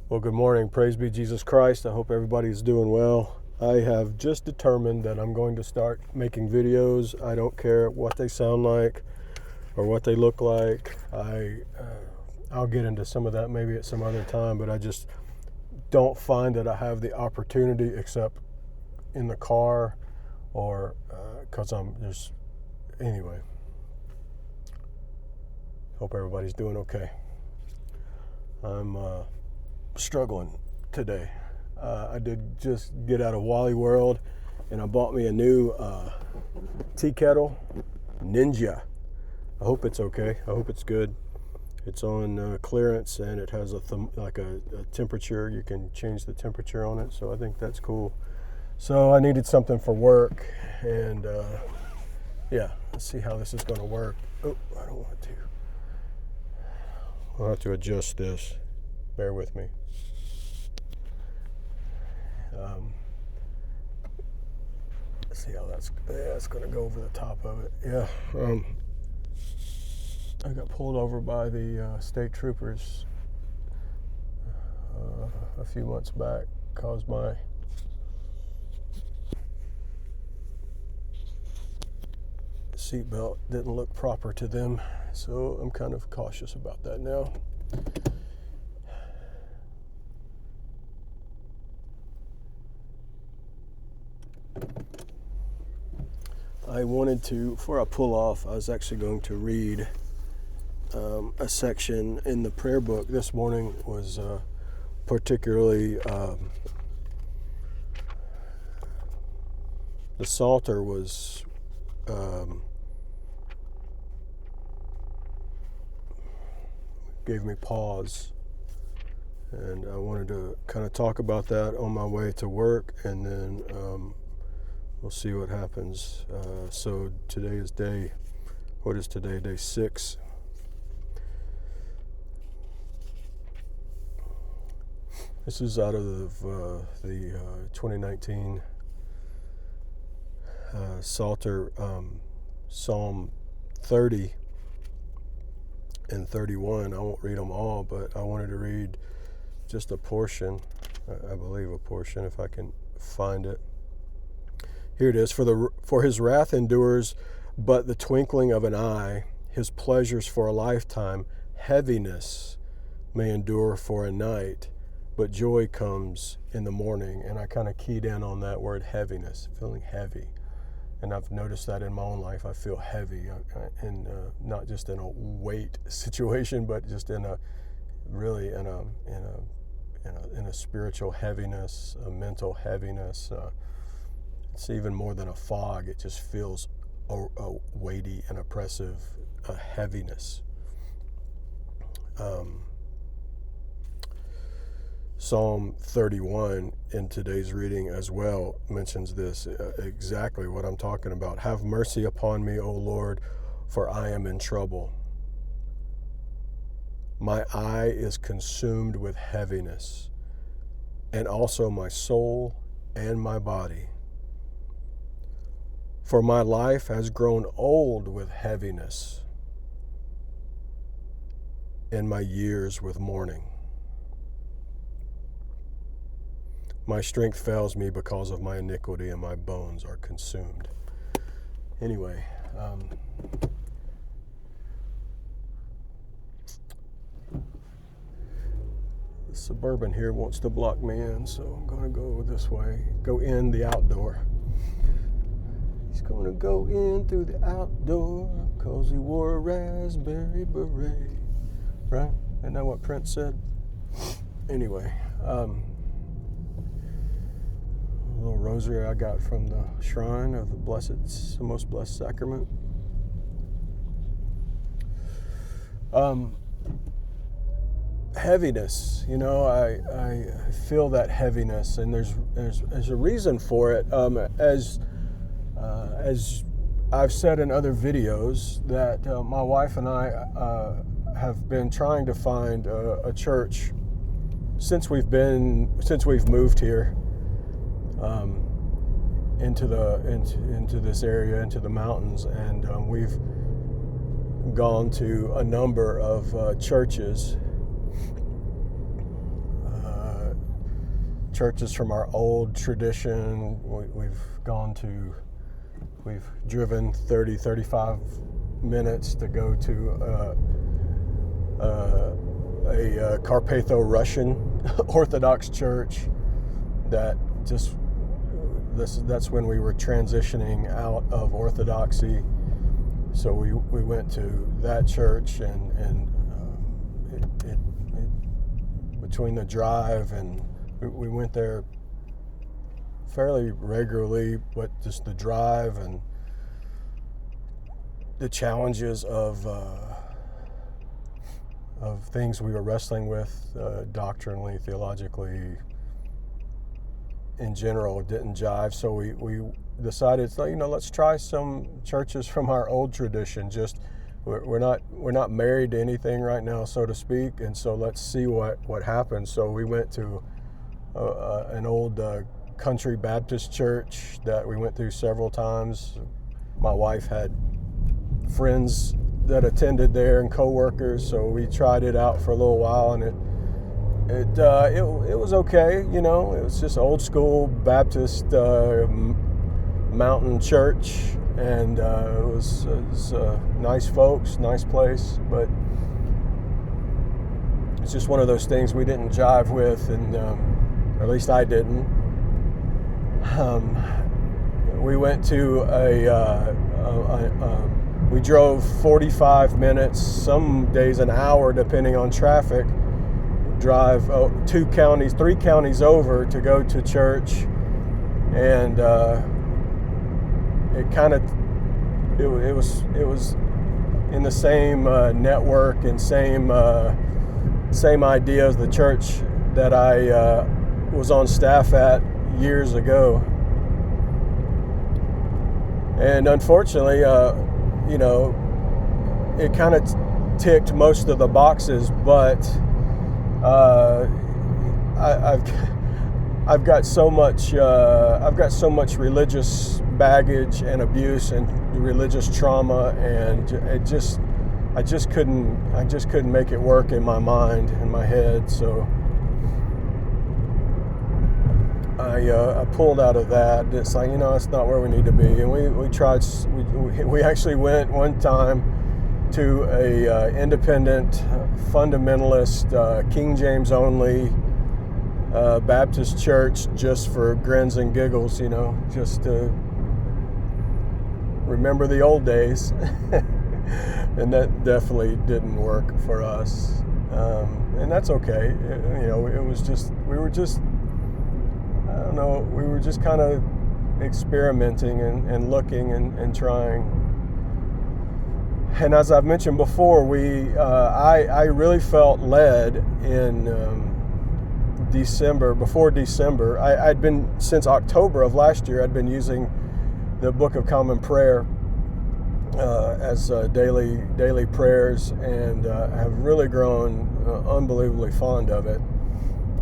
Well, good morning. Praise be Jesus Christ. I hope everybody's doing well. I have just determined that I'm going to start making videos. I don't care what they sound like or what they look like. I'll get into some of that maybe at some other time, but I just don't find that I have the opportunity except in the car or because I'm just, anyway. Hope everybody's doing okay. I'm struggling today. I did just get out of Wally World and I bought me a new tea kettle, Ninja. I hope it's okay. I hope it's good. It's on clearance and it has a temperature. You can change the temperature on it, so I think that's cool. So I needed something for work, and yeah, let's see how this is going to work. Oh, I don't want to. I'll have to adjust this. Bear with me. Let's see how that's going to go over the top of it. Yeah. I got pulled over by the state troopers a few months back because my seatbelt didn't look proper to them, so I'm kind of cautious about that now. I wanted to, before I pull off, I was actually going to read a section in the prayer book. This morning was particularly, the Psalter was gave me pause, and I wanted to kind of talk about that on my way to work, and then we'll see what happens. So today is day 6. This is out of the 2019 Psalter, Psalm 30 and 31. I won't read them all, but I wanted to read just a portion. I believe a portion, if I can find it. Here it is. For his wrath endures but the twinkling of an eye, his pleasures for a lifetime. Heaviness may endure for a night, but joy comes in the morning. And I kind of keyed in on that word heaviness, feeling heavy. And I've noticed that in my own life. I feel heavy, and not just in a weight situation, but just in a spiritual heaviness, a mental heaviness. It's even more than a fog. It just feels a weighty and oppressive heaviness. Psalm 31 in today's reading as well mentions this, exactly what I'm talking about. Have mercy upon me, O Lord, for I am in trouble. My eye is consumed with heaviness, and also my soul and my body. For my life has grown old with heaviness, and my years with mourning. My strength fails me because of my iniquity, and my bones are consumed. Anyway, the Suburban here wants to block me in, so I'm going to go this way, go in the outdoor. He's going to go in through the outdoor because he wore a raspberry beret. Right? Isn't that what Prince said? Anyway, a little rosary I got from the shrine of the Most Blessed Sacrament. Heaviness, I feel that heaviness, and there's a reason for it. As I've said in other videos, that my wife and I have been trying to find a church since we've moved here into this area, into the mountains, and we've gone to a number of churches. churches from our old tradition. We've driven 35 minutes to go to a Carpatho-Russian Orthodox church that's when we were transitioning out of Orthodoxy. So we went to that church, and between the drive and we went there fairly regularly, but just the drive and the challenges of things we were wrestling with doctrinally, theologically, in general, didn't jive. So we decided, let's try some churches from our old tradition. Just we're not married to anything right now, so to speak, and so let's see what happens. So we went to an old country Baptist church that we went through several times. My wife had friends that attended there and co-workers, so we tried it out for a little while, and it was okay. It was just old school Baptist mountain church, and it was nice folks, nice place, but it's just one of those things we didn't jive with, and or at least I didn't. We went to we drove 45 minutes, some days an hour, depending on traffic, drive 3 counties over to go to church, and it was in the same network and same idea as the church that I was on staff at years ago. And unfortunately, it kind of ticked most of the boxes, but I've got so much religious baggage and abuse and religious trauma, and I just couldn't make it work in my mind, in my head. So I pulled out of that. It's like, it's not where we need to be. And we actually went one time to a independent, fundamentalist, King James only Baptist church just for grins and giggles, just to remember the old days. And that definitely didn't work for us. And that's okay. It was just, we were just kind of experimenting and looking and trying. And as I've mentioned before, I really felt led in before December. I'd been, since October of last year, I'd been using the Book of Common Prayer as daily prayers, and have really grown unbelievably fond of it.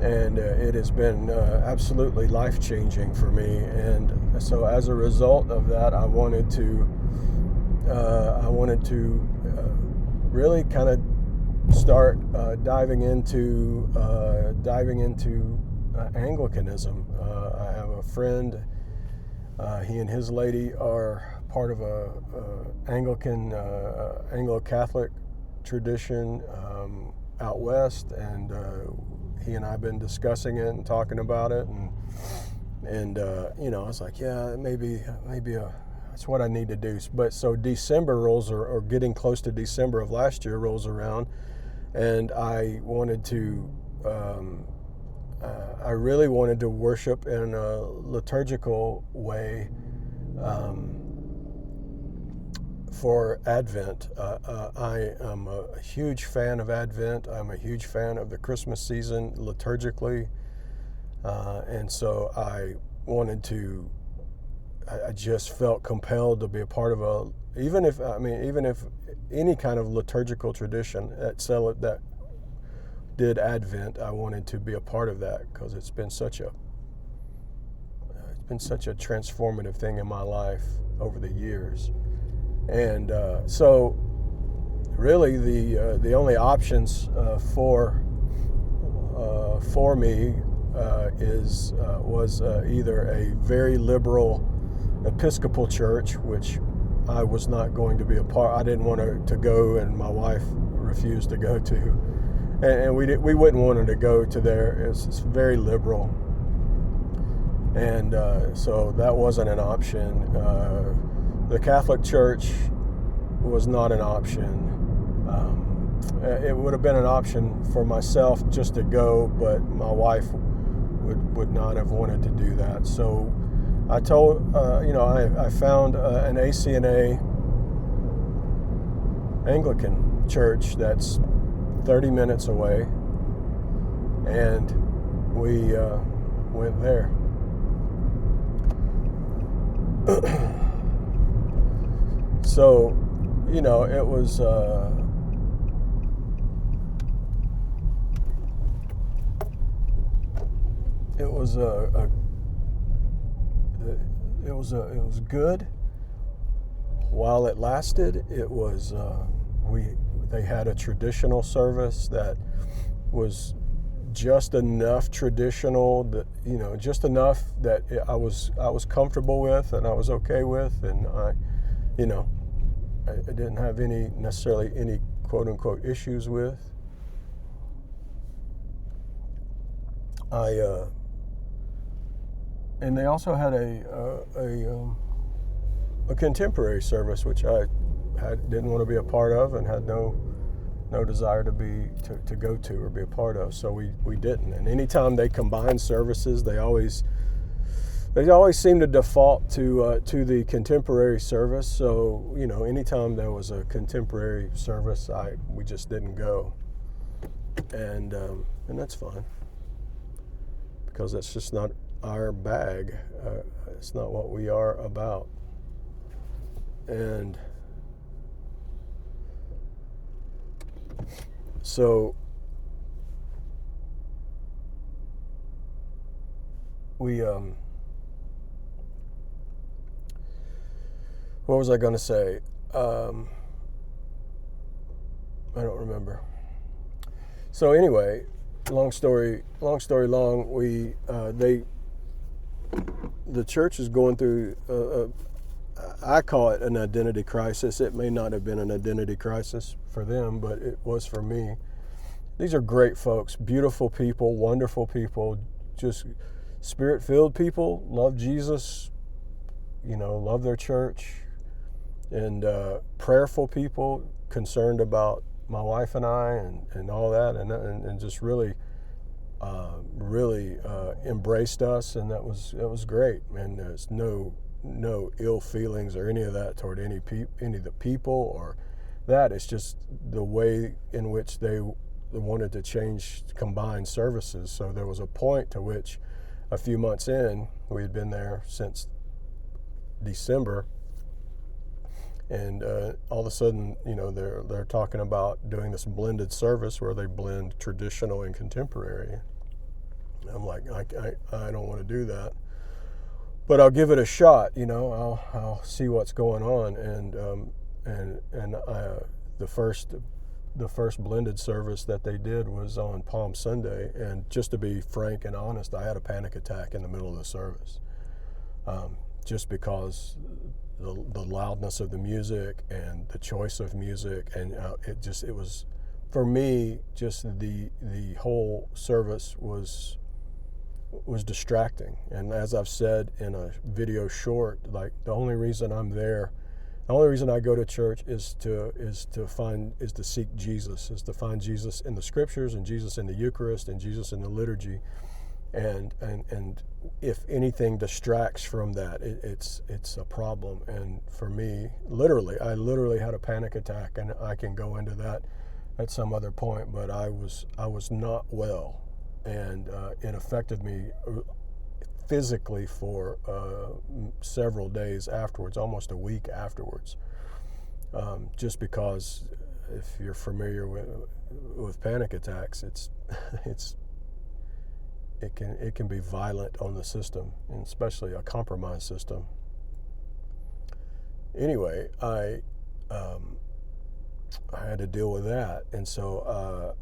And it has been absolutely life-changing for me. And so as a result of that, I wanted to really kind of start diving into Anglicanism. I have a friend. He and his lady are part of a Anglican, Anglo-Catholic tradition out west, and he and I have been discussing it and talking about it, and I was like, yeah, maybe that's what I need to do. But so December rolls, or getting close to December of last year rolls around, and I really wanted to worship in a liturgical way for Advent. I am a huge fan of Advent. I'm a huge fan of the Christmas season liturgically, and so I just felt compelled to be a part of even if any kind of liturgical tradition that did Advent, I wanted to be a part of that, because it's been such a transformative thing in my life over the years. And so really the only options for me was either a very liberal Episcopal church, which I was not going to be a part. I didn't want to go, and my wife refused to go to, and we wouldn't want her to go to there. It's very liberal, and so that wasn't an option. The Catholic Church was not an option. It would have been an option for myself just to go, but my wife would not have wanted to do that. So I told, I found an ACNA Anglican church that's 30 minutes away, and we went there. So, it was it was good while it lasted. It was they had a traditional service that was just enough traditional that just enough that I was comfortable with and I was okay with, and I didn't have necessarily any quote unquote issues with. And they also had a contemporary service, which I didn't want to be a part of and had no desire to go to or be a part of. So we didn't. And anytime they combined services, they always seem to default to the contemporary service. So anytime there was a contemporary service, we just didn't go, and that's fine, because that's just not our bag. It's not what we are about. And so we what was I going to say? I don't remember. So anyway, long story long, the church is going through I call it an identity crisis. It may not have been an identity crisis for them, but it was for me. These are great folks, beautiful people, wonderful people, just spirit-filled people, love Jesus, love their church, and prayerful people, concerned about my wife and I and all that, and just really embraced us, and it was great. And there's no ill feelings or any of that toward any of the people or that. It's just the way in which they wanted to combine services. So there was a point to which, a few months in, we had been there since December, and all of a sudden, they're talking about doing this blended service where they blend traditional and contemporary. I'm like, I don't want to do that, but I'll give it a shot. I'll see what's going on. And the first blended service that they did was on Palm Sunday, and just to be frank and honest, I had a panic attack in the middle of the service, just because the loudness of the music and the choice of music, and it was, for me, just the whole service was distracting. And as I've said in a video short, like, the only reason I'm there, the only reason I go to church is to seek Jesus, is to find Jesus in the scriptures, and Jesus in the Eucharist, and Jesus in the liturgy. And if anything distracts from that, it's a problem. And for me, I literally had a panic attack, and I can go into that at some other point. But I was not well, and it affected me physically for several days afterwards, almost a week afterwards. Just because, if you're familiar with panic attacks, it can be violent on the system, and especially a compromised system. Anyway, I had to deal with that, and so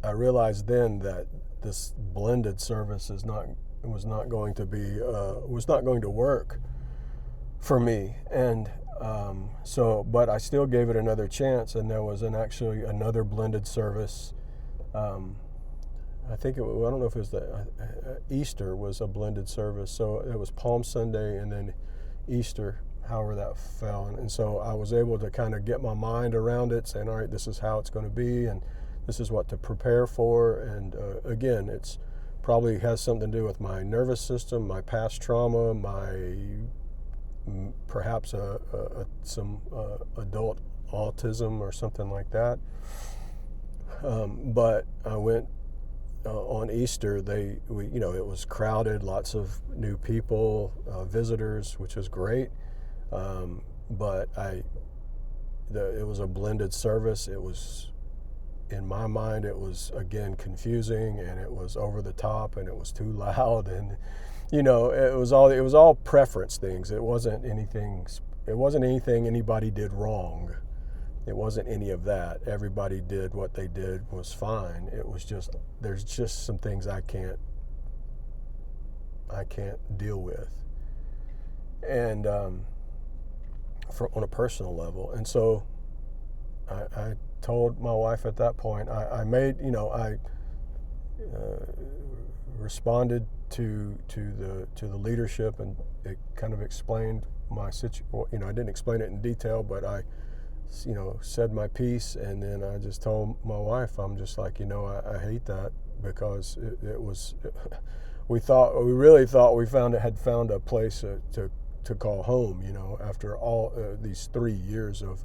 I realized then that this blended service was not going to work for me, and but I still gave it another chance, and there was actually another blended service. I think I don't know if it was Easter was a blended service, so it was Palm Sunday and then Easter, however that fell, and so I was able to kind of get my mind around it, saying, all right, this is how it's going to be, and this is what to prepare for. And again, it's probably has something to do with my nervous system, my past trauma, perhaps some adult autism or something like that. But I went on Easter. It was crowded, lots of new people, visitors, which was great. But it was a blended service. It was, in my mind, it was again confusing, and it was over the top, and it was too loud, and it was all preference things. It wasn't anything anybody did wrong. It wasn't any of that. Everybody did what they did was fine. It was just, there's just some things I can't deal with, and on a personal level. And so I told my wife at that point, I responded to the leadership, and it kind of explained my situation. I didn't explain it in detail, but I said my piece, and then I just told my wife, I'm just like, I hate that, because it was, we really thought we had found a place to call home, after all these 3 years of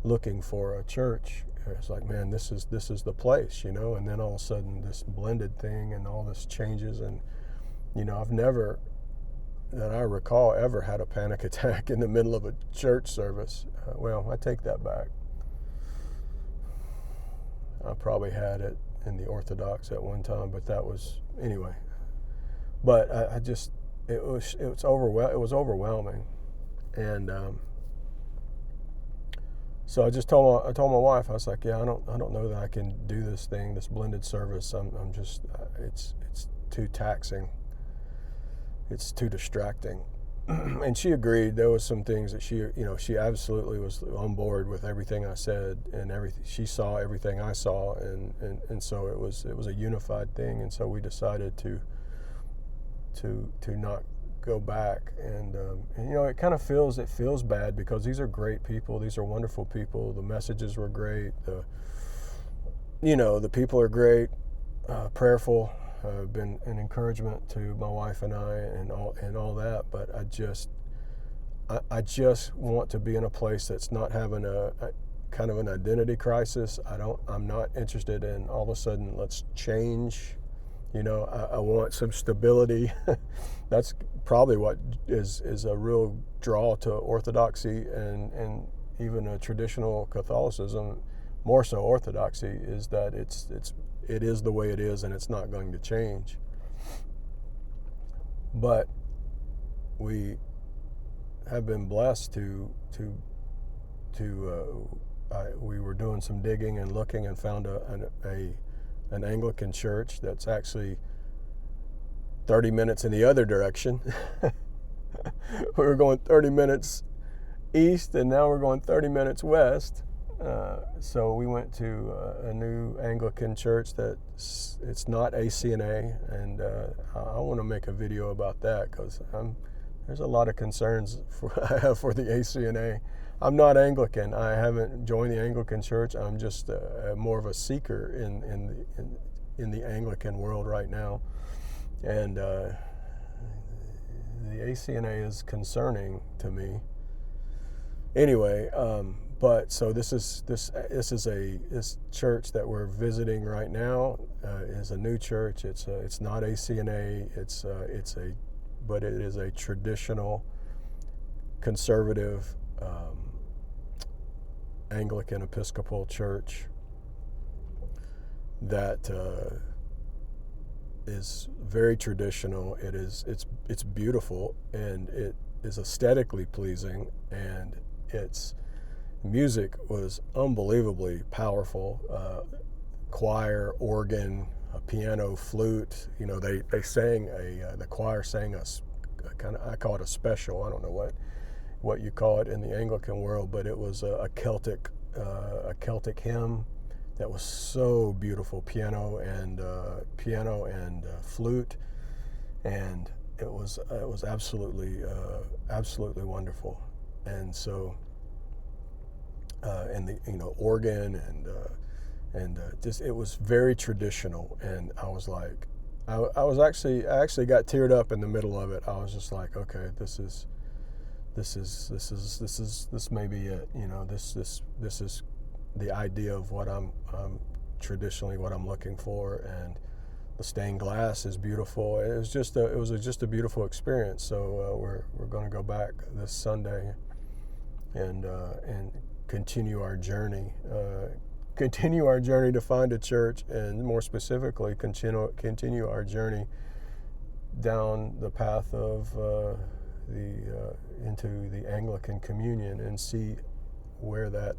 looking for a church. It's like, man, this is the place, and then all of a sudden this blended thing and all this changes, and I've never, that I recall, ever had a panic attack in the middle of a church service. Well, I take that back. I probably had it in the Orthodox at one time, but that was, anyway. But it was overwhelming, and so I told my wife, I was like, yeah, I don't know that I can do this blended service. I'm just, it's too taxing. It's too distracting. And she agreed. There was some things that she absolutely was on board with everything I said, and everything. She saw everything I saw, and so it was a unified thing. And so we decided to not go back. And it feels bad, because these are great people. These are wonderful people. The messages were great. The people are great, prayerful. Been an encouragement to my wife and I, and all that. But I just want to be in a place that's not having a kind of an identity crisis. I'm not interested in all of a sudden let's change. I want some stability. That's probably what is a real draw to Orthodoxy and even a traditional Catholicism, more so Orthodoxy, is that it is the way it is, and it's not going to change. But we have been blessed we were doing some digging and looking, and found an Anglican church that's actually 30 minutes in the other direction. We were going 30 minutes east, and now we're going 30 minutes west. So we went to a new Anglican church it's not ACNA, and I want to make a video about that, because there's a lot of concerns I have for the ACNA. I'm not Anglican. I haven't joined the Anglican church. I'm just more of a seeker in the Anglican world right now, and the ACNA is concerning to me. Anyway. But so this church that we're visiting right now is a new church. It's not ACNA. But it is a traditional, conservative Anglican Episcopal church that is very traditional. It's beautiful, and it is aesthetically pleasing, and its music was unbelievably powerful. choir, organ, a piano, flute. You know, they sang the choir sang a kind of, I call it a special. I don't know what you call it in the Anglican world, but it was a Celtic hymn that was so beautiful, piano and flute, and it was absolutely wonderful. And so and the organ and just, it was very traditional, and I was like, I actually got teared up in the middle of it. I was just like, okay, this may be it. This is the idea of what I'm traditionally what I'm looking for, and the stained glass is beautiful. It was just a beautiful experience. So we're going to go back this Sunday and continue our journey. Continue our journey to find a church, and more specifically, continue our journey down the path of into the Anglican communion, and see where that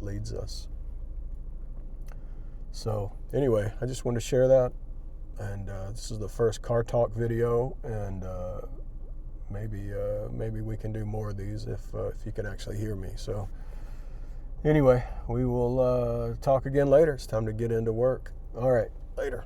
leads us. So anyway, I just wanted to share that, and this is the first car talk video, and maybe we can do more of these if you can actually hear me. So anyway, we will talk again later. It's time to get into work. All right, later.